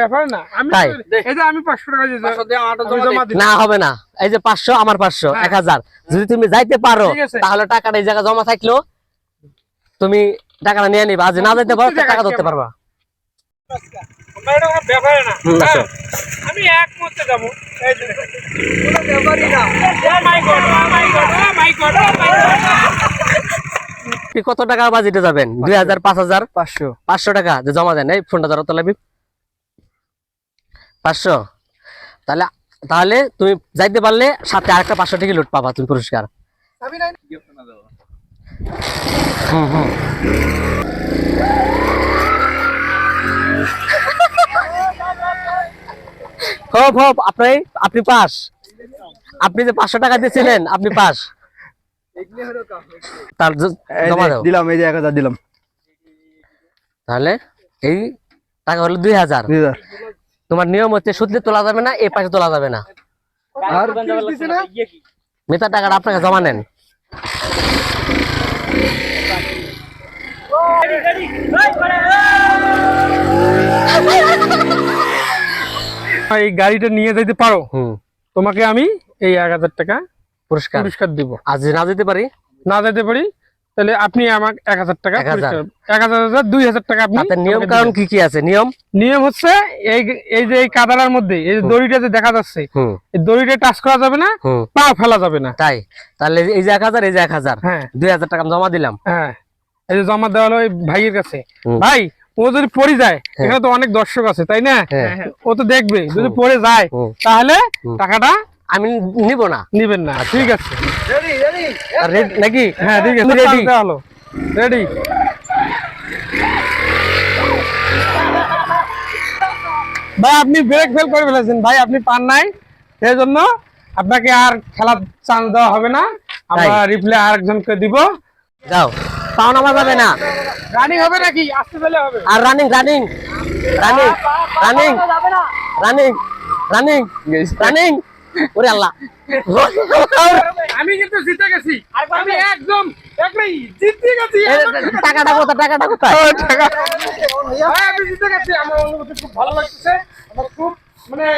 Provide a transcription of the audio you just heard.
ব্যাপার না। আমি তাই? এই যে আমি 500 টাকা দিয়ে 500 দিয়ে আটা জমা দিই। না হবে না, এই যে 500 আমার 500 1000 যদি তুমি যাইতে পারো তাহলে টাকাটা এই জায়গা জমা থাকলো তুমি টাকাটা নিয়ে নিবা, আজ না যাইতে পারো টাকা ধরতে পারবা। এটা কোনো ব্যাপার না। আমি এক মুহূর্তে যাব। এই যে কোনো ব্যাপারই না। ও মাই গড, ও মাই গড, ও মাই গড, ও মাই গড। কি কত টাকা বাজেটে যাবেন? 2000 5000 500 টাকা যে জমা দেন। এই ফোনটা ধরো তো লাগবে 500। তাহলে তাহলে তুমি যাইতে পারলে সাথে আরেকটা 500 টাকা লুট পাবা তুমি পুরস্কার। আমি নাই হোপ হোপ আপনি পাস। আপনি যে 500 টাকা দিয়েছিলেন আপনি পাস। তার জমা দাও। দিলাম, এই যে 1000 দিলাম। তাহলে এই টাকা হলো 2000। তোমার নিয়ম হচ্ছে সুদলে তোলা যাবে না, এই পাশে তোলা যাবে না। আর দিছে না? মেতা টাকাটা আপনাকে জমা নেন। এই গাড়িটা নিয়ে যেতে পারো, তোমাকে আমি এই 1000 টাকা পুরস্কার দিব। আজ না যেতে পারি, না যেতে পারি তাহলে আপনি আমাকে 1000 টাকা পুরস্কার, 1000 2000 টাকা আপনি। তাতে নিয়ম কারণ কি কি আছে? নিয়ম হচ্ছে এই যে এই কাদালার মধ্যে এই যে দড়িটা যে দেখা যাচ্ছে, এই দড়িটা টাচ করা যাবে না, পা ফেলা যাবে না। তাই? তাহলে এই যে 1000 এই যে 1000, হ্যাঁ 2000 টাকা জমা দিলাম। হ্যাঁ এই যে জমা দেওয়া হলো ওই ভাইয়ের কাছে। ভাই ও যদি পড়ে যায়, এখানে তো অনেক দর্শক আছে তাই না, ও তো দেখবে যদি পড়ে যায় তাহলে টাকাটা আমি নিব না। নিবেন না? ঠিক আছে রেডি নাকি? হ্যাঁ ঠিক আছে, রেডি হলো রেডি। ভাই আপনি ব্রেক ফেল করে ফেলেছেন ভাই, আপনি পান নাই, এই জন্য আপনাকে আর খেলার চান্স দেওয়া হবে না। আমরা রিপ্লে আরেকজনকে দিব। যাও, পাও নামা যাবে না। রানিং হবে নাকি? আসতে পেলে হবে। আর running running running running running running running. ওরে আল্লাহ, আমি কিন্তু জিতে গেছি, আমি একদম একলাই জিতে গেছি। টাকাটা কোথায়? আমি জিতে গেছি, আমার অনুভূতি খুব ভালো লাগতেছে। আমার খুব মানে